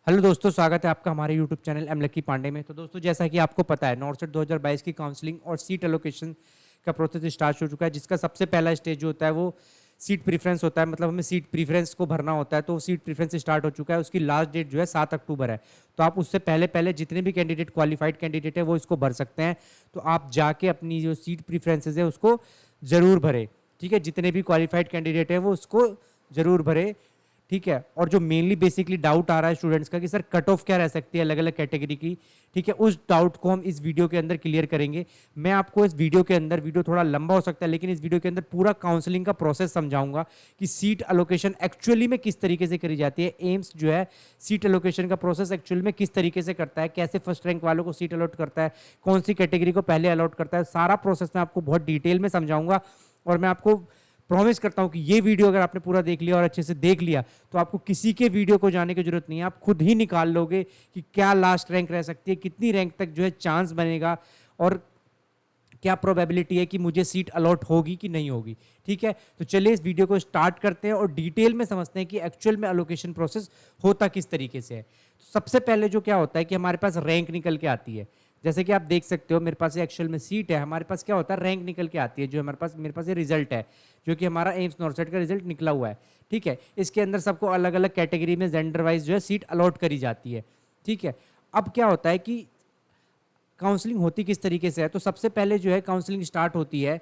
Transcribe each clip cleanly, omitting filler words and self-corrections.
Hello दोस्तों, स्वागत है आपका हमारे YouTube channel M Lucky Pandey में। तो दोस्तों, जैसा कि आपको पता है, नॉर्सेट 2022 की काउंसलिंग और सीट एलोकेशन का प्रोसेस स्टार्ट हो चुका है, जिसका सबसे पहला स्टेज जो होता है वो सीट प्रीफरेंस होता है। मतलब हमें सीट प्रीफरेंस को भरना होता है, तो सीट प्रीफरेंस स्टार्ट हो चुका है। उसकी लास्ट डेट जो है 7 अक्टूबर है। तो आप उससे पहले पहले जितने भी कैंडिडेट क्वालिफाइड कैंडिडेट है वो इसको भर सकते हैं। तो आप जाके अपनी जो सीट प्रीफरेंसेज है उसको ज़रूर भरें। ठीक है, जितने भी क्वालिफाइड कैंडिडेट है वो उसको ज़रूर भरें। ठीक है, और जो मेनली बेसिकली डाउट आ रहा है स्टूडेंट्स का कि सर कट ऑफ क्या रह सकती है अलग अलग कैटेगरी की, ठीक है, उस डाउट को हम इस वीडियो के अंदर क्लियर करेंगे। मैं आपको इस वीडियो के अंदर, वीडियो थोड़ा लंबा हो सकता है लेकिन इस वीडियो के अंदर पूरा काउंसलिंग का प्रोसेस समझाऊंगा कि सीट अलोकेशन एक्चुअली में किस तरीके से करी जाती है। एम्स जो है सीट अलोकेशन का प्रोसेस एक्चुअली में किस तरीके से करता है, कैसे फर्स्ट रैंक वालों को सीट अलॉट करता है, कौन सी कैटेगरी को पहले अलॉट करता है, सारा प्रोसेस मैं आपको बहुत डिटेल में समझाऊंगा। और मैं आपको प्रॉमिस करता हूं कि ये वीडियो अगर आपने पूरा देख लिया और अच्छे से देख लिया तो आपको किसी के वीडियो को जाने की जरूरत नहीं है। आप खुद ही निकाल लोगे कि क्या लास्ट रैंक रह सकती है, कितनी रैंक तक जो है चांस बनेगा, और क्या प्रोबेबिलिटी है कि मुझे सीट अलॉट होगी कि नहीं होगी। ठीक है, तो चलिए इस वीडियो को स्टार्ट करते हैं और डिटेल में समझते हैं कि एक्चुअल में अलोकेशन प्रोसेस होता किस तरीके से है। तो सबसे पहले जो क्या होता है कि हमारे पास रैंक निकल के आती है। जैसे कि आप देख सकते हो, मेरे पास एक्चुअल में सीट है, हमारे पास क्या होता है, रैंक निकल के आती है। जो हमारे पास, मेरे पास ये रिजल्ट है जो कि हमारा एम्स नॉर्सेट का रिजल्ट निकला हुआ है। ठीक है, इसके अंदर सबको अलग अलग कैटेगरी में जेंडर वाइज जो है सीट अलॉट करी जाती है। ठीक है, अब क्या होता है कि काउंसलिंग होती किस तरीके से है। तो सबसे पहले जो है काउंसलिंग स्टार्ट होती है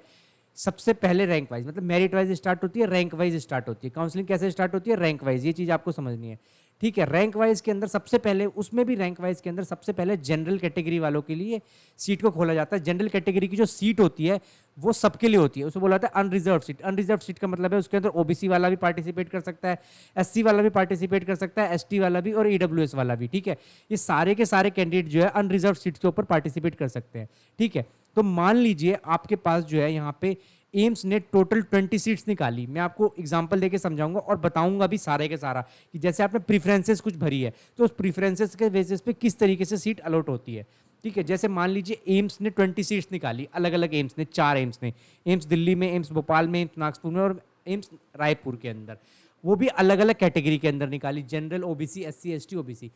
सबसे पहले रैंक वाइज, मतलब मेरिट वाइज स्टार्ट होती है, रैंक वाइज स्टार्ट होती है। काउंसलिंग कैसे स्टार्ट होती है, रैंक वाइज, ये चीज़ आपको समझनी है। ठीक है, रैंक वाइज के अंदर सबसे पहले, उसमें भी रैंक वाइज के अंदर सबसे पहले जनरल कैटेगरी वालों के लिए सीट को खोला जाता है। जनरल कैटेगरी की जो सीट होती है वो सबके लिए होती है, उसे बोला जाता है अनरिजर्व सीट। अनरिजर्व सीट का मतलब है उसके अंदर ओबीसी वाला भी पार्टिसिपेट कर सकता है, एससी वाला भी पार्टिसिपेट कर सकता है, एसटी वाला भी और ईडब्ल्यूएस वाला भी। ठीक है, ये सारे के सारे कैंडिडेट जो है अनरिजर्व सीट के ऊपर पार्टिसिपेट कर सकते हैं। ठीक है, तो मान लीजिए आपके पास जो है यहाँ पे एम्स ने टोटल 20 सीट्स निकाली। मैं आपको एग्जांपल देके समझाऊंगा और बताऊंगा भी सारे के सारा कि जैसे आपने प्रीफरेंसेस कुछ भरी है तो उस प्रीफरेंसेस के बेसिस पे किस तरीके से सीट अलॉट होती है। ठीक है, जैसे मान लीजिए एम्स ने 20 सीट्स निकाली, अलग अलग एम्स ने, 4 एम्स ने, एम्स दिल्ली में, एम्स भोपाल में, एम्स नागपुर में और एम्स रायपुर के अंदर। वो भी अलग अलग कैटेगरी के अंदर निकाली, general, OBC, SC, ST, OBC.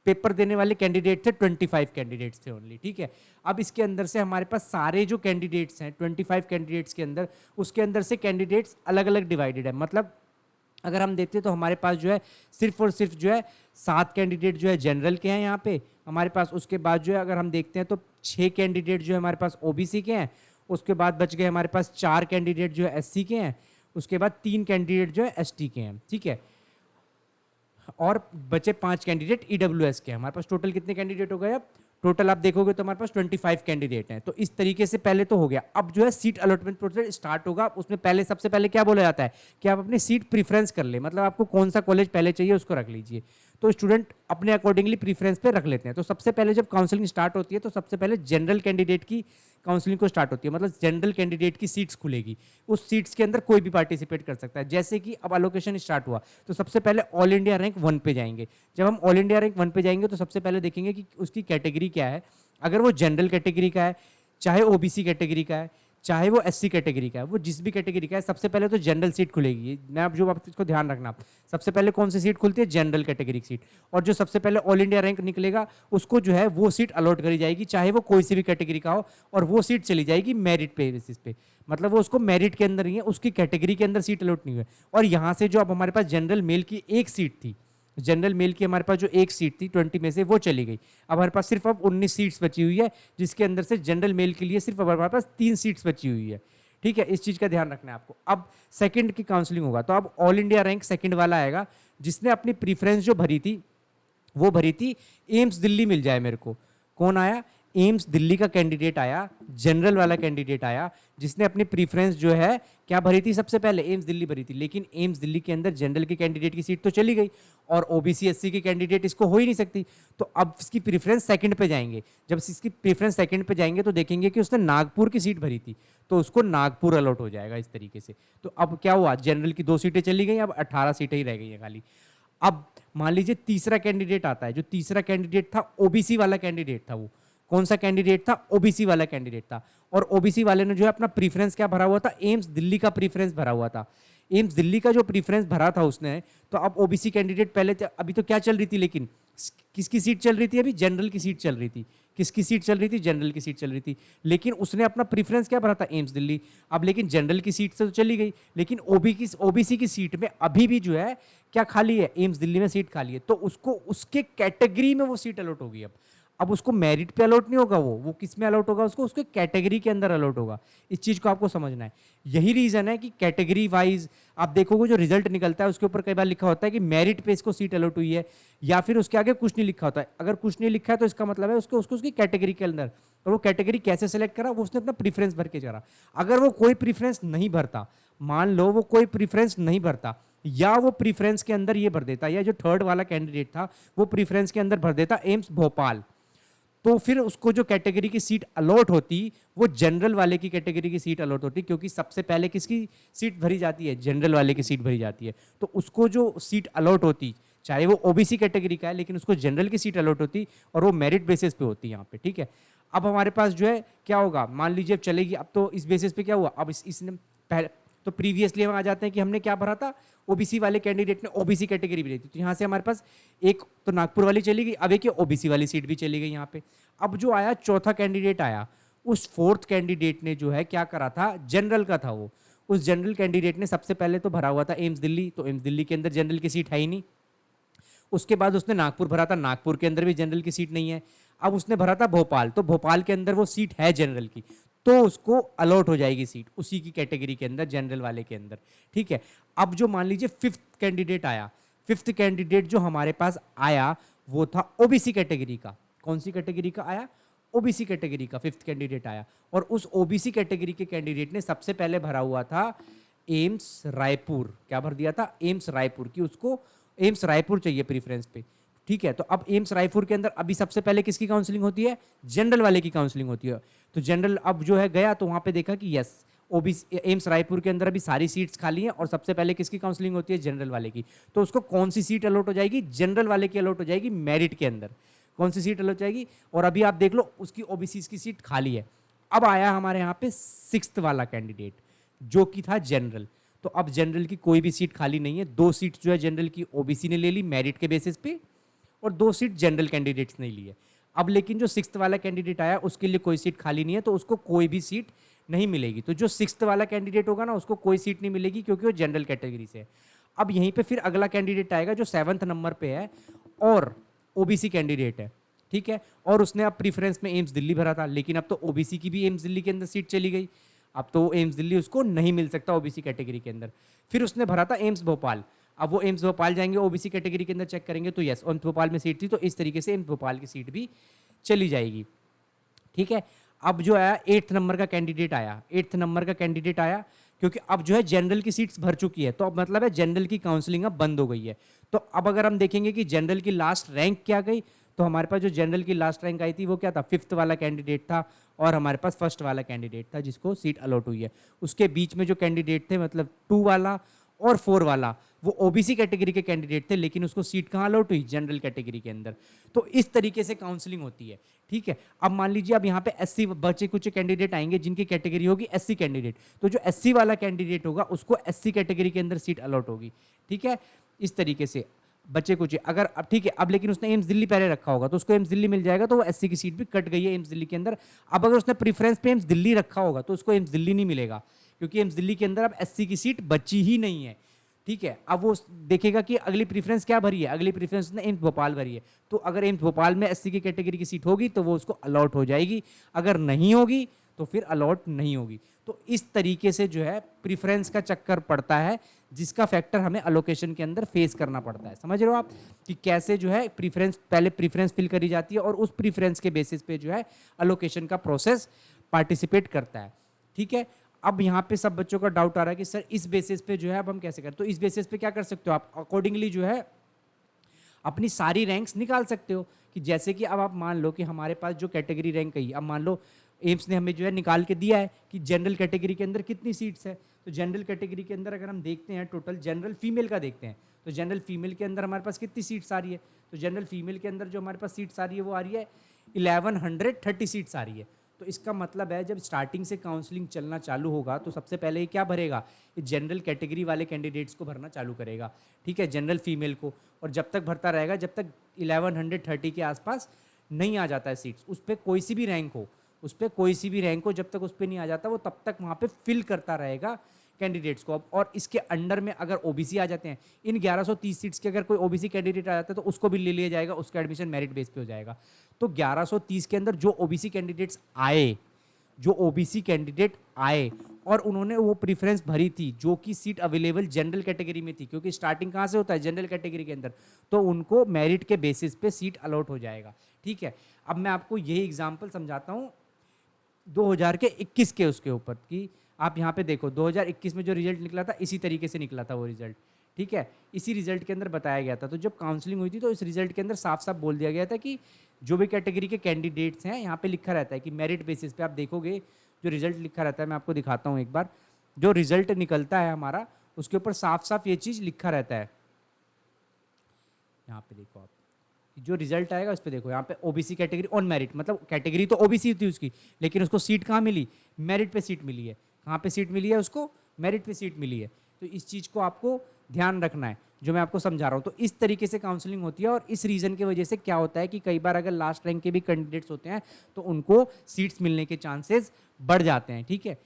Paper देने वाले कैंडिडेट थे 25 कैंडिडेट्स थे ओनली। ठीक है, अब इसके अंदर से हमारे पास सारे जो कैंडिडेट्स हैं 25 कैंडिडेट्स के अंदर, उसके अंदर से कैंडिडेट्स अलग अलग डिवाइडेड है। मतलब अगर हम देखते हैं तो हमारे पास जो है सिर्फ और सिर्फ जो है 7 कैंडिडेट जो है जनरल के हैं यहाँ पे हमारे पास। उसके बाद जो है अगर हम देखते हैं तो 6 कैंडिडेट जो है हमारे पास ओबीसी के हैं। उसके बाद बच गए हमारे पास 4 कैंडिडेट जो है एससी के हैं। उसके बाद 3 कैंडिडेट जो है एसटी के हैं। ठीक है, और बचे 5 कैंडिडेट ईडब्ल्यूएस के। हमारे पास टोटल कितने कैंडिडेट हो गए, अब टोटल आप देखोगे तो हमारे पास 25 कैंडिडेट हैं। तो इस तरीके से पहले तो हो गया। अब जो है सीट अलॉटमेंट प्रोसेस स्टार्ट होगा। उसमें पहले, सबसे पहले क्या बोला जाता है कि आप अपनी सीट प्रीफरेंस कर ले, मतलब आपको कौन सा कॉलेज पहले चाहिए उसको रख लीजिए। तो स्टूडेंट अपने अकॉर्डिंगली प्रीफरेंस पे रख लेते हैं। तो सबसे पहले जब काउंसलिंग स्टार्ट होती है तो सबसे पहले जनरल कैंडिडेट की काउंसलिंग को स्टार्ट होती है, मतलब जनरल कैंडिडेट की सीट्स खुलेगी। उस सीट्स के अंदर कोई भी पार्टिसिपेट कर सकता है। जैसे कि अब अलोकेशन स्टार्ट हुआ तो सबसे पहले ऑल इंडिया रैंक 1 पे जाएंगे। जब हम ऑल इंडिया रैंक 1 पे जाएंगे तो सबसे पहले देखेंगे कि उसकी कैटेगरी क्या है। अगर वो जनरल कैटेगरी का है, चाहे ओबीसी कैटेगरी का है, चाहे वो एससी कैटेगरी का है, वो जिस भी कैटेगरी का है, सबसे पहले तो जनरल सीट खुलेगी। मैं अब जो, आप इसको ध्यान रखना, सबसे पहले कौन सी सीट खुलती है, जनरल कैटेगरी की सीट। और जो सबसे पहले ऑल इंडिया रैंक निकलेगा उसको जो है वो सीट अलॉट करी जाएगी, चाहे वो कोई सी भी कैटेगरी का हो। और वो सीट चली जाएगी मेरिट पे बेसिस पे, मतलब वो उसको मेरिट के अंदर ही है, उसकी कैटेगरी के अंदर सीट अलॉट नहीं हुई। और यहाँ से जो अब हमारे पास जनरल मेल की एक सीट थी, जनरल मेल की हमारे पास जो एक सीट थी 20 में से, वो चली गई। अब हमारे पास सिर्फ अब 19 सीट्स बची हुई है, जिसके अंदर से जनरल मेल के लिए सिर्फ अब हमारे पास 3 सीट्स बची हुई है। ठीक है, इस चीज़ का ध्यान रखना है आपको। अब सेकंड की काउंसलिंग होगा तो अब ऑल इंडिया रैंक सेकंड वाला आएगा, जिसने अपनी प्रीफरेंस जो भरी थी वो भरी थी एम्स दिल्ली मिल जाए मेरे को। कौन आया, एम्स दिल्ली का कैंडिडेट आया, जनरल वाला कैंडिडेट आया, जिसने अपनी प्रीफरेंस जो है क्या भरी थी, सबसे पहले एम्स दिल्ली भरी थी। लेकिन एम्स दिल्ली के अंदर जनरल के कैंडिडेट की सीट तो चली गई और ओबीसी एससी की कैंडिडेट इसको हो ही नहीं सकती। तो अब इसकी प्रीफरेंस सेकंड पे जाएंगे। जब इसकी प्रीफरेंस सेकंड पे जाएंगे तो देखेंगे कि उसने नागपुर की सीट भरी थी, तो उसको नागपुर अलॉट हो जाएगा इस तरीके से। तो अब क्या हुआ, जनरल की 2 सीटें चली गई, अब 18 सीटें ही रह गई हैं खाली। अब मान लीजिए तीसरा कैंडिडेट आता है। जो तीसरा कैंडिडेट था ओबीसी वाला कैंडिडेट था। वो कौन सा कैंडिडेट था, ओबीसी वाला कैंडिडेट था। और ओबीसी वाले ने जो है अपना प्रीफरेंस क्या भरा हुआ था, एम्स दिल्ली का प्रीफरेंस भरा हुआ था। एम्स दिल्ली का जो प्रीफरेंस भरा था उसने, तो अब ओबीसी कैंडिडेट पहले, अभी तो क्या चल रही थी, लेकिन किसकी सीट चल रही थी अभी? जनरल की सीट चल रही थी। किसकी सीट चल रही थी? जनरल की सीट चल रही थी। लेकिन उसने अपना प्रेफरेंस क्या भरा था? एम्स दिल्ली। अब लेकिन जनरल की सीट से तो चली गई, लेकिन ओबीसी की सीट में अभी भी जो है क्या खाली है? एम्स दिल्ली में सीट खाली है, तो उसको उसके कैटेगरी में वो सीट अलॉट होगी। अब उसको मेरिट पे अलॉट नहीं होगा, वो किस में अलॉट होगा? उसको उसके कैटेगरी के अंदर अलॉट होगा। इस चीज को आपको समझना है। यही रीजन है कि कैटेगरी वाइज आप देखोगे जो रिजल्ट निकलता है उसके ऊपर कई बार लिखा होता है कि मेरिट पे इसको सीट अलॉट हुई है, या फिर उसके आगे कुछ नहीं लिखा होता है। अगर कुछ नहीं लिखा है तो इसका मतलब है उसको उसको उसकी कैटेगरी के अंदर, और वो कैटेगरी कैसे सेलेक्ट करा? वो उसने अपना प्रीफरेंस भर के करा। अगर वो कोई प्रीफरेंस नहीं भरता, मान लो वो कोई प्रीफरेंस नहीं भरता, या वो प्रीफरेंस के अंदर ये भर देता, या जो थर्ड वाला कैंडिडेट था वो प्रीफरेंस के अंदर भर देता एम्स भोपाल, तो फिर उसको जो कैटेगरी की सीट अलॉट होती वो जनरल वाले की कैटेगरी की सीट अलॉट होती, क्योंकि सबसे पहले किसकी सीट भरी जाती है? जनरल वाले की सीट भरी जाती है। तो उसको जो सीट अलॉट होती, चाहे वो ओबीसी कैटेगरी का है, लेकिन उसको जनरल की सीट अलॉट होती, और वो मेरिट बेसिस पे होती है यहाँ पे। ठीक है, अब हमारे पास जो है क्या होगा? मान लीजिए अब चलेगी, अब तो इस बेसिस पे क्या हुआ? अब इसने पहले तो प्रीवियसली हम आ जाते हैं कि हमने क्या भरा था? ओबीसी वाले कैंडिडेट ने ओबीसी कैटेगरी भी थी, तो यहाँ से हमारे पास एक तो नागपुर वाली चली गई, अब एक ओबीसी वाली सीट भी चली गई यहाँ पे। अब जो आया चौथा कैंडिडेट आया, उस फोर्थ कैंडिडेट ने जो है क्या करा था? जनरल का था वो। उस जनरल कैंडिडेट ने सबसे पहले तो भरा हुआ था एम्स दिल्ली, तो एम्स दिल्ली के अंदर जनरल की सीट है ही नहीं। उसके बाद उसने नागपुर भरा था, नागपुर के अंदर भी जनरल की सीट नहीं है। अब उसने भरा था भोपाल, तो भोपाल के अंदर वो सीट है जनरल की, तो उसको अलॉट हो जाएगी सीट उसी की कैटेगरी के अंदर, जनरल वाले के अंदर। ठीक है, अब जो मान लीजिए फिफ्थ कैंडिडेट आया, फिफ्थ कैंडिडेट जो हमारे पास आया वो था ओबीसी कैटेगरी का। कौन सी कैटेगरी का आया? ओबीसी कैटेगरी का फिफ्थ कैंडिडेट आया, और उस ओबीसी कैटेगरी के कैंडिडेट ने सबसे पहले भरा हुआ था एम्स रायपुर। क्या भर दिया था? एम्स रायपुर की, उसको एम्स रायपुर चाहिए प्रीफरेंस पे। ठीक है, तो अब एम्स रायपुर के अंदर अभी सबसे पहले किसकी काउंसलिंग होती है? जनरल वाले की काउंसलिंग होती है। तो जनरल अब जो है गया, तो वहां पे देखा कि यस ओबीसी एम्स रायपुर के अंदर अभी सारी सीट्स खाली हैं, और सबसे पहले किसकी काउंसलिंग होती है? जनरल वाले की। तो उसको कौन सी सीट अलॉट हो जाएगी? जनरल वाले की अलॉट हो जाएगी मेरिट के अंदर। कौन सी सीट अलॉट हो जाएगी? और अभी आप देख लो उसकी ओबीसी की सीट खाली है। अब आया हमारे यहाँ पे सिक्स्थ वाला कैंडिडेट जो कि था जनरल। तो अब जनरल की कोई भी सीट खाली नहीं है, 2 सीट जो है जनरल की ओबीसी ने ले ली मेरिट के बेसिस पे, और 2 सीट जनरल कैंडिडेट्स ने ली है। अब लेकिन जो सिक्स्थ वाला कैंडिडेट आया उसके लिए कोई सीट खाली नहीं है, तो उसको कोई भी सीट नहीं मिलेगी। तो जो सिक्स्थ वाला कैंडिडेट होगा ना उसको कोई सीट नहीं मिलेगी, क्योंकि वो जनरल कैटेगरी से है। अब यहीं पे फिर अगला कैंडिडेट आएगा जो 7th नंबर पे है और ओबीसी कैंडिडेट है। ठीक है, और उसने अब प्रीफरेंस में एम्स दिल्ली भरा था, लेकिन अब तो ओबीसी की भी एम्स दिल्ली के अंदर सीट चली गई। अब तो एम्स दिल्ली उसको नहीं मिल सकता ओबीसी कैटेगरी के अंदर। फिर उसने भरा था एम्स भोपाल। अब वो एम्स भोपाल जाएंगे, ओबीसी कैटेगरी के अंदर चेक करेंगे तो यस एम्स भोपाल में सीट थी, तो इस तरीके से एम्स भोपाल की सीट भी चली जाएगी। ठीक है, अब जो आया 8th नंबर का कैंडिडेट आया, 8th नंबर का कैंडिडेट आया, क्योंकि अब जो है जनरल की सीट्स भर चुकी है, तो अब मतलब है जनरल की काउंसलिंग अब बंद हो गई है। तो अब अगर हम देखेंगे कि जनरल की लास्ट रैंक क्या गई, तो हमारे पास जो जनरल की लास्ट रैंक आई थी वो क्या था? 5th वाला कैंडिडेट था, और हमारे पास 1st वाला कैंडिडेट था जिसको सीट अलॉट हुई है। उसके बीच में जो कैंडिडेट थे मतलब 2 वाला और 4 वाला, वो ओबीसी कैटेगरी के कैंडिडेट थे, लेकिन उसको सीट कहाँ अलॉट हुई? जनरल कैटेगरी के अंदर। तो इस तरीके से काउंसलिंग होती है। ठीक है, अब मान लीजिए अब यहाँ पे एससी बचे कुछ कैंडिडेट आएंगे जिनकी कैटेगरी होगी एससी कैंडिडेट, तो जो एससी वाला कैंडिडेट होगा उसको एससी कैटेगरी के अंदर सीट अलॉट होगी। ठीक है, इस तरीके से बच्चे कुछ अगर अब ठीक है, अब लेकिन उसने एम्स दिल्ली पहले रखा होगा तो उसको एम्स दिल्ली मिल जाएगा, तो वो एससी की सीट भी कट गई है एम्स दिल्ली के अंदर। अब अगर उसने प्रीफरेंस पे एम्स दिल्ली रखा होगा तो उसको एम्स दिल्ली नहीं मिलेगा, क्योंकि एम्स दिल्ली के अंदर अब एससी की सीट बची ही नहीं है। ठीक है, अब वो देखेगा कि अगली प्रीफरेंस क्या भरी है, अगली प्रीफरेंस ने एम्स भोपाल भरी है, तो अगर एम्स भोपाल में एससी की कैटेगरी की सीट होगी तो वो उसको अलॉट हो जाएगी, अगर नहीं होगी तो फिर अलॉट नहीं होगी। तो इस तरीके से जो है प्रीफरेंस का चक्कर पड़ता है, जिसका फैक्टर हमें अलोकेशन के अंदर फेस करना पड़ता है। समझ रहे हो आप कि कैसे जो है प्रीफरेंस, पहले प्रीफरेंस फिल करी जाती है और उस प्रीफरेंस के बेसिस पे जो है अलोकेशन का प्रोसेस पार्टिसिपेट करता है। ठीक है, अब यहाँ पे सब बच्चों का डाउट आ रहा है कि सर इस बेसिस पे जो है अब हम कैसे करें? तो इस बेसिस पे क्या कर सकते हो आप? अकॉर्डिंगली जो है अपनी सारी रैंक्स निकाल सकते हो, कि जैसे कि अब आप मान लो कि हमारे पास जो कैटेगरी रैंक है, अब मान लो एम्स ने हमें जो है निकाल के दिया है कि जनरल कैटेगरी के अंदर कितनी सीट्स है। तो जनरल कैटेगरी के अंदर अगर हम देखते हैं टोटल जनरल फीमेल का देखते हैं, तो जनरल फीमेल के अंदर हमारे पास कितनी सीट्स आ रही है? तो जनरल फीमेल के अंदर जो हमारे पास सीट्स आ रही है वो आ रही है 1130 सीट्स आ रही है। तो इसका मतलब है जब स्टार्टिंग से काउंसलिंग चलना चालू होगा तो सबसे पहले ये क्या भरेगा, ये जनरल कैटेगरी वाले कैंडिडेट्स को भरना चालू करेगा, ठीक है, जनरल फीमेल को। और जब तक भरता रहेगा जब तक 1130 के आसपास नहीं आ जाता है सीट्स, उस पर कोई सी भी रैंक हो, उस पर कोई सी भी रैंक हो, जब तक उस पर नहीं आ जाता वो तब तक वहाँ पे फिल करता रहेगा कैंडिडेट्स को। अब और इसके अंडर में अगर ओबीसी आ जाते हैं, इन 1130 सीट्स के अगर कोई ओबीसी कैंडिडेट आ जाता है तो उसको भी ले लिया जाएगा, उसका एडमिशन मेरिट बेस पे हो जाएगा। तो 1130 के अंदर जो ओबीसी कैंडिडेट्स आए, जो ओबीसी कैंडिडेट आए और उन्होंने वो प्रीफरेंस भरी थी जो कि सीट अवेलेबल जनरल कैटेगरी में थी, क्योंकि स्टार्टिंग कहाँ से होता है, जनरल कैटेगरी के अंदर, तो उनको मेरिट के बेसिस पे सीट अलॉट हो जाएगा, ठीक है। अब मैं आपको यही एग्जाम्पल समझाता हूँ 2021 के उसके ऊपर कि आप यहाँ पे देखो 2021 में जो रिजल्ट निकला था इसी तरीके से निकला था वो रिजल्ट, ठीक है, इसी रिजल्ट के अंदर बताया गया था। तो जब काउंसलिंग हुई थी तो इस रिजल्ट के अंदर साफ साफ बोल दिया गया था कि जो भी कैटेगरी के कैंडिडेट्स हैं, यहाँ पे लिखा रहता है कि मेरिट बेसिस पे, आप देखोगे जो रिजल्ट लिखा रहता है, मैं आपको दिखाता हूँ एक बार, जो रिजल्ट निकलता है हमारा उसके ऊपर साफ साफ ये चीज़ लिखा रहता है। यहाँ पे देखो आप, जो रिजल्ट आएगा उस पर देखो, यहाँ पे ओबीसी कैटेगरी ऑन मेरिट, मतलब कैटेगरी तो ओबीसी थी उसकी, लेकिन उसको सीट कहाँ मिली, मेरिट पे सीट मिली है। कहाँ पे सीट मिली है उसको, मेरिट पे सीट मिली है। तो इस चीज़ को आपको ध्यान रखना है जो मैं आपको समझा रहा हूँ। तो इस तरीके से काउंसलिंग होती है और इस रीज़न की वजह से क्या होता है कि कई बार अगर लास्ट रैंक के भी कैंडिडेट्स होते हैं तो उनको सीट्स मिलने के चांसेस बढ़ जाते हैं, ठीक है।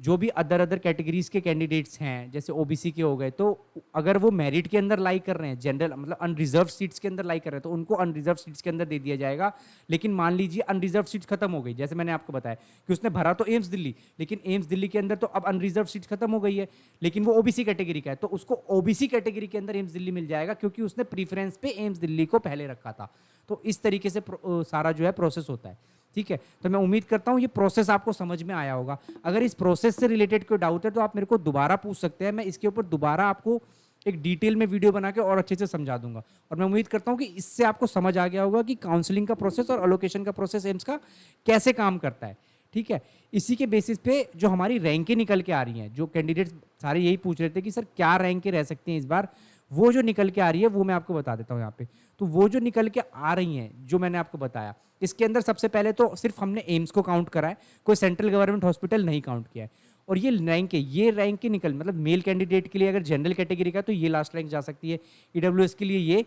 जो भी अदर कैटेगरीज के कैंडिडेट्स हैं जैसे ओबीसी के हो गए, तो अगर वो मेरिट के अंदर लाई कर रहे हैं, जनरल मतलब अनरिजर्व सीट्स के अंदर लाई कर रहे हैं, तो उनको अनरिजर्व सीट्स के अंदर दे दिया जाएगा। लेकिन मान लीजिए अनरिजर्व सीट्स खत्म हो गई, जैसे मैंने आपको बताया कि उसने भरा तो एम्स दिल्ली, लेकिन एम्स दिल्ली के अंदर तो अब अनरिजर्व सीट्स खत्म हो गई है, लेकिन वो ओबीसी कैटेगरी का है, तो उसको ओबीसी कैटेगरी के अंदर एम्स दिल्ली मिल जाएगा क्योंकि उसने प्रीफरेंस पे एम्स दिल्ली को पहले रखा था। तो इस तरीके से सारा जो है प्रोसेस होता है, ठीक है। तो मैं उम्मीद करता हूं ये प्रोसेस आपको समझ में आया होगा। अगर इस प्रोसेस से रिलेटेड कोई डाउट है तो आप मेरे को दोबारा पूछ सकते हैं, मैं इसके ऊपर दोबारा आपको एक डिटेल में वीडियो बना के और अच्छे से समझा दूंगा। और मैं उम्मीद करता हूं कि इससे आपको समझ आ गया होगा कि काउंसलिंग का प्रोसेस और अलोकेशन का प्रोसेस एम्स का कैसे काम करता है, ठीक है। इसी के बेसिस पे जो हमारी रैंकें निकल के आ रही हैं, जो कैंडिडेट्स सारे यही पूछ रहे थे कि सर क्या रैंकें रह सकती हैं इस बार, वो जो निकल के आ रही है वो मैं आपको बता देता हूँ यहाँ पे। तो वो जो निकल के आ रही हैं जो मैंने आपको बताया, इसके अंदर सबसे पहले तो सिर्फ हमने एम्स को काउंट करा है, कोई सेंट्रल गवर्नमेंट हॉस्पिटल नहीं काउंट किया है। और ये रैंक के निकल मतलब मेल कैंडिडेट के लिए अगर जनरल कैटेगरी का तो ये लास्ट रैंक जा सकती है, ईडब्ल्यूएस के लिए ये,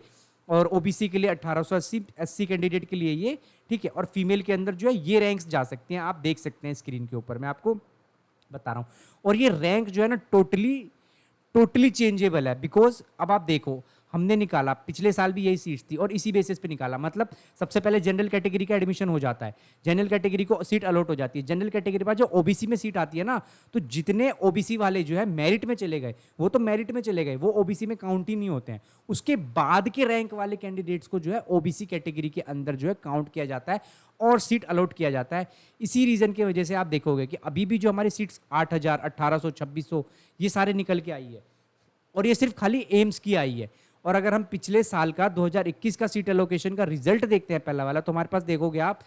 और ओबीसी के लिए 1880, एससी कैंडिडेट के लिए ये, ठीक है। और फीमेल के अंदर जो है ये रैंक्स जा सकती हैं, आप देख सकते हैं स्क्रीन के ऊपर मैं आपको बता रहा हूँ। और ये रैंक जो है ना टोटली चेंजेबल है, बिकॉज अब आप देखो हमने निकाला पिछले साल भी यही सीट्स थी और इसी बेसिस पे निकाला, मतलब सबसे पहले जनरल कैटेगरी का एडमिशन हो जाता है, जनरल कैटेगरी को सीट अलॉट हो जाती है, जनरल कैटेगरी पर जो ओबीसी में सीट आती है ना, तो जितने ओबीसी वाले जो है मेरिट में चले गए वो तो मेरिट में चले गए, वो ओबीसी में काउंट ही नहीं होते हैं। उसके बाद के रैंक वाले कैंडिडेट्स को जो है ओबीसी कैटेगरी के अंदर जो है काउंट किया जाता है और सीट अलॉट किया जाता है। इसी रीजन की वजह से आप देखोगे कि अभी भी जो हमारी सीट्स 8000, 1800, 2600 ये सारे निकल के आई है, और ये सिर्फ खाली एम्स की आई है। और अगर हम पिछले साल का 2021 का सीट एलोकेशन का रिजल्ट देखते हैं पहला वाला, तो हमारे पास देखोगे आप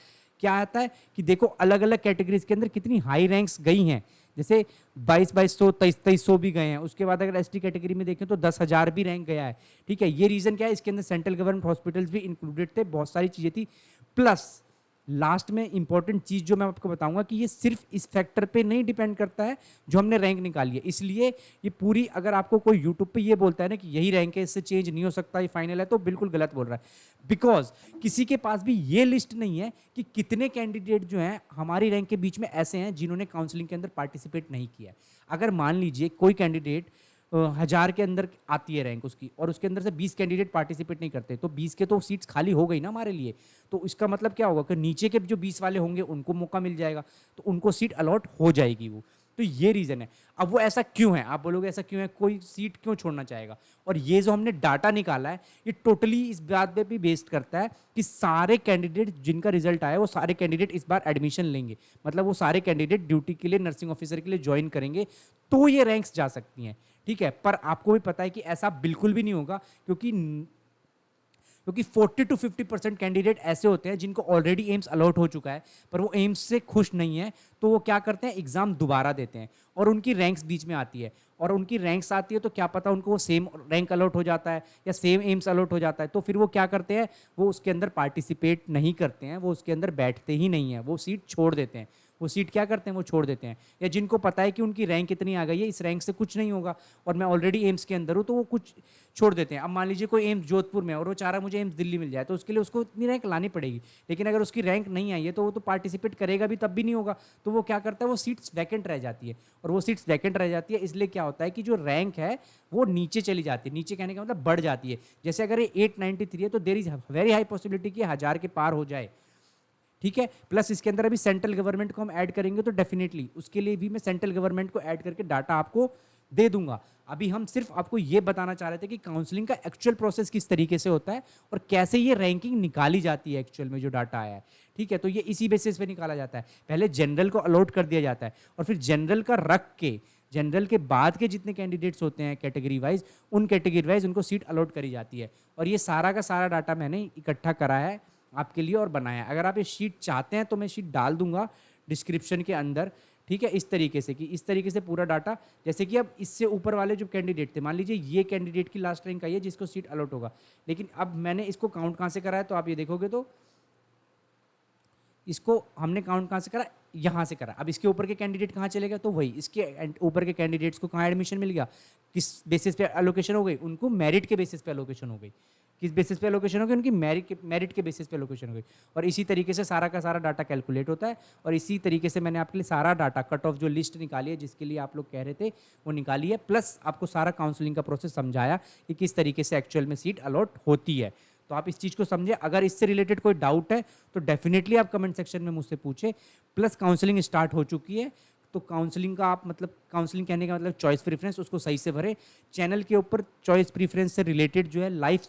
क्या आता है कि देखो अलग अलग कैटेगरीज के अंदर कितनी हाई रैंक्स गई हैं, जैसे 2200, 2300 भी गए हैं। उसके बाद अगर एसटी कैटेगरी में देखें तो 10,000 भी रैंक गया है, ठीक है। ये रीजन क्या है, इसके अंदर सेंट्रल गवर्नमेंट हॉस्पिटल्स भी इंक्लूडेड थे, बहुत सारी चीजें थी। प्लस लास्ट में इंपॉर्टेंट चीज जो मैं आपको बताऊंगा कि ये सिर्फ इस फैक्टर पे नहीं डिपेंड करता है जो हमने रैंक निकाली है। इसलिए ये पूरी, अगर आपको कोई यूट्यूब पे ये बोलता है ना कि यही रैंक है, इससे चेंज नहीं हो सकता, ये फाइनल है, तो बिल्कुल गलत बोल रहा है। बिकॉज किसी के पास भी ये लिस्ट नहीं है कि कितने कैंडिडेट जो हैं हमारी रैंक के बीच में ऐसे हैं जिन्होंने काउंसलिंग के अंदर पार्टिसिपेट नहीं किया है। अगर मान लीजिए कोई कैंडिडेट 1000 के अंदर आती है रैंक उसकी, और उसके अंदर से 20 कैंडिडेट पार्टिसिपेट नहीं करते, तो 20 के तो सीट्स खाली हो गई ना हमारे लिए। तो इसका मतलब क्या होगा कि नीचे के जो 20 वाले होंगे उनको मौका मिल जाएगा, तो उनको सीट अलॉट हो जाएगी वो। तो ये रीज़न है। अब वो ऐसा क्यों है, आप बोलोगे ऐसा क्यों है, कोई सीट क्यों छोड़ना चाहेगा। और ये जो हमने डाटा निकाला है ये टोटली इस बात पे भी बेस्ड करता है कि सारे कैंडिडेट जिनका रिजल्ट आया वो सारे कैंडिडेट इस बार एडमिशन लेंगे, मतलब वो सारे कैंडिडेट ड्यूटी के लिए, नर्सिंग ऑफिसर के लिए ज्वाइन करेंगे, तो ये रैंक्स जा सकती हैं, ठीक है। पर आपको भी पता है कि ऐसा बिल्कुल भी नहीं होगा, क्योंकि क्योंकि 40 to 50% कैंडिडेट ऐसे होते हैं जिनको ऑलरेडी एम्स अलॉट हो चुका है, पर वो एम्स से खुश नहीं है, तो वो क्या करते हैं, एग्जाम दोबारा देते हैं और उनकी रैंक्स बीच में आती है, और उनकी रैंक्स आती है तो क्या पता उनको वो सेम रैंक अलॉट हो जाता है या सेम एम्स अलॉट हो जाता है, तो फिर वो क्या करते हैं, वो उसके अंदर पार्टिसिपेट नहीं करते हैं, वो उसके अंदर बैठते ही नहीं है, वो सीट छोड़ देते हैं। वो सीट क्या करते हैं, वो छोड़ देते हैं। या जिनको पता है कि उनकी रैंक इतनी आ गई है, इस रैंक से कुछ नहीं होगा और मैं ऑलरेडी एम्स के अंदर हूँ, तो वो कुछ छोड़ देते हैं। अब मान लीजिए कोई एम्स जोधपुर में और वो चाह रहा है मुझे एम्स दिल्ली मिल जाए, तो उसके लिए उसको इतनी रैंक लानी पड़ेगी, लेकिन अगर उसकी रैंक नहीं आई है तो वो तो पार्टिसिपेट करेगा भी, तब भी नहीं होगा। तो वो क्या करता है, वो सीट्स वैकेंट रह जाती है, और वो सीट्स वैकेंट रह जाती है इसलिए क्या होता है कि जो रैंक है वो नीचे चली जाती है। नीचे कहने का मतलब बढ़ जाती है। जैसे अगर ये 893 है तो there is very high possibility कि 1000 के पार हो जाए, ठीक है। प्लस इसके अंदर अभी सेंट्रल गवर्नमेंट को हम ऐड करेंगे, तो डेफिनेटली उसके लिए भी मैं सेंट्रल गवर्नमेंट को ऐड करके डाटा आपको दे दूंगा। अभी हम सिर्फ आपको ये बताना चाह रहे थे कि काउंसलिंग का एक्चुअल प्रोसेस किस तरीके से होता है और कैसे ये रैंकिंग निकाली जाती है एक्चुअल में जो डाटा आया है, ठीक है। तो ये इसी बेसिस पे निकाला जाता है। पहले जनरल को अलॉट कर दिया जाता है और फिर जनरल का रख के जनरल के बाद के जितने कैंडिडेट्स होते हैं कैटेगरी वाइज, उन कैटेगरी वाइज उनको सीट अलॉट करी जाती है। और ये सारा का सारा डाटा मैंने इकट्ठा करा है आपके लिए और बनाया। अगर आप ये शीट चाहते हैं तो मैं शीट डाल दूंगा डिस्क्रिप्शन के अंदर, ठीक है। इस तरीके से कि इस तरीके से पूरा डाटा, जैसे कि अब इससे ऊपर वाले जो कैंडिडेट थे, मान लीजिए ये कैंडिडेट की लास्ट रैंक आई है जिसको सीट अलॉट होगा, लेकिन अब मैंने इसको काउंट कहाँ से करा है, तो आप ये देखोगे तो इसको हमने काउंट कहाँ से करा, यहाँ से करा। अब इसके ऊपर के कैंडिडेट कहाँ चले गए, तो वही इसके ऊपर के कैंडिडेट्स को कहाँ एडमिशन मिल गया, किस बेसिस पे एलोकेशन हो गई, उनको मेरिट के बेसिस पे एलोकेशन हो गई। किस बेसिस पे एलोकेशन हो गई, उनकी मेरिट के बेसिस पे एलोकेशन हो गई। और इसी तरीके से सारा का सारा डाटा कैलकुलेट होता है। और इसी तरीके से मैंने आपके लिए सारा डाटा कट ऑफ जो लिस्ट निकाली है जिसके लिए आप लोग कह रहे थे वो निकाली है, प्लस आपको सारा काउंसलिंग का प्रोसेस समझाया कि किस तरीके से एक्चुअल में सीट अलॉट होती है। तो आप इस चीज़ को समझे। अगर इससे रिलेटेड कोई डाउट है तो डेफिनेटली आप कमेंट सेक्शन में मुझसे पूछे। प्लस काउंसलिंग स्टार्ट हो चुकी है, तो काउंसलिंग का आप मतलब काउंसलिंग कहने का मतलब चॉइस प्रेफरेंस, उसको सही से भरे। चैनल के ऊपर चॉइस प्रेफरेंस से रिलेटेड जो है लाइफ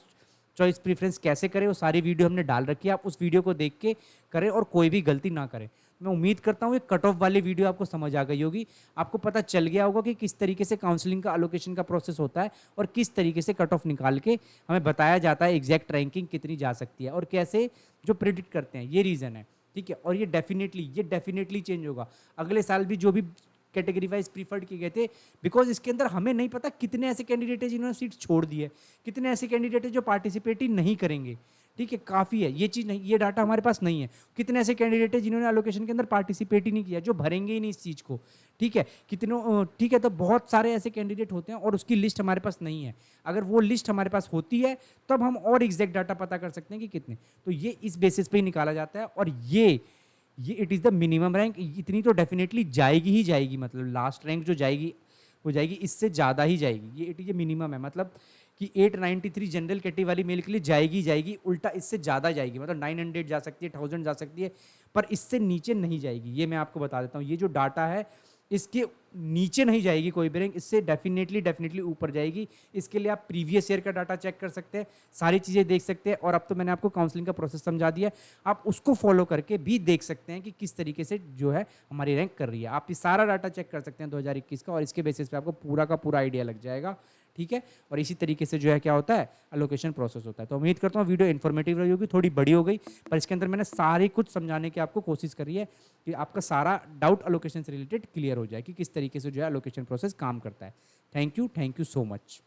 चॉइस प्रेफरेंस कैसे करें वो सारी वीडियो हमने डाल रखी है, आप उस वीडियो को देख के करें और कोई भी गलती ना करें। मैं उम्मीद करता हूँ ये कट ऑफ वाली वीडियो आपको समझ आ गई होगी, आपको पता चल गया होगा कि किस तरीके से काउंसलिंग का एलोकेशन का प्रोसेस होता है और किस तरीके से कट ऑफ निकाल के हमें बताया जाता है एग्जैक्ट रैंकिंग कितनी जा सकती है और कैसे जो प्रिडिक्ट करते हैं, ये रीज़न है, ठीक है। और ये डेफिनेटली चेंज होगा अगले साल भी, जो भी कैटेगरी वाइज प्रीफर्ड किए गए थे, बिकॉज इसके अंदर हमें नहीं पता कितने ऐसे कैंडिडेट है जिन्होंने सीट छोड़ दी है, कितने ऐसे कैंडिडेट है जो पार्टिसिपेट ही नहीं करेंगे, ठीक है। काफ़ी है ये चीज़, नहीं ये डाटा हमारे पास नहीं है। कितने ऐसे कैंडिडेट है जिन्होंने एलोकेशन के अंदर पार्टिसिपेट ही नहीं किया, जो भरेंगे ही नहीं इस चीज़ को, ठीक है। कितनों, ठीक है। तो बहुत सारे ऐसे कैंडिडेट होते हैं और उसकी लिस्ट हमारे पास नहीं है। अगर वो लिस्ट हमारे पास होती है तब हम और एग्जैक्ट डाटा पता कर सकते हैं कि कितने। तो ये इस बेसिस पे ही निकाला जाता है। और ये it is the minimum rank, इतनी तो डेफिनेटली जाएगी ही जाएगी, मतलब लास्ट रैंक जो जाएगी वो जाएगी, इससे ज़्यादा ही जाएगी। ये मिनिमम है, मतलब कि 893 जनरल कैटेगरी वाली मेल के लिए जाएगी, उल्टा इससे ज़्यादा जाएगी, मतलब 900 जा सकती है, 1000 जा सकती है, पर इससे नीचे नहीं जाएगी। ये मैं आपको बता देता हूँ, ये जो डाटा है इसके नीचे नहीं जाएगी कोई भी रैंक, इससे डेफिनेटली ऊपर जाएगी। इसके लिए आप प्रीवियस ईयर का डाटा चेक कर सकते हैं, सारी चीज़ें देख सकते हैं। और अब तो मैंने आपको काउंसलिंग का प्रोसेस समझा दिया, आप उसको फॉलो करके भी देख सकते हैं कि किस तरीके से जो है हमारी रैंक कर रही है। आप ये सारा डाटा चेक कर सकते हैं 2021 का, और इसके बेसिस पे आपको पूरा का पूरा आइडिया लग जाएगा, ठीक है। और इसी तरीके से जो है क्या होता है, एलोकेशन प्रोसेस होता है। तो उम्मीद करता हूँ वीडियो इन्फॉर्मेटिव रही होगी, थोड़ी बड़ी हो गई, पर इसके अंदर मैंने सारे कुछ समझाने की आपको कोशिश करी है कि आपका सारा डाउट एलोकेशन से रिलेटेड क्लियर हो जाए कि किस तरीके से जो है एलोकेशन प्रोसेस काम करता है। Thank you so much.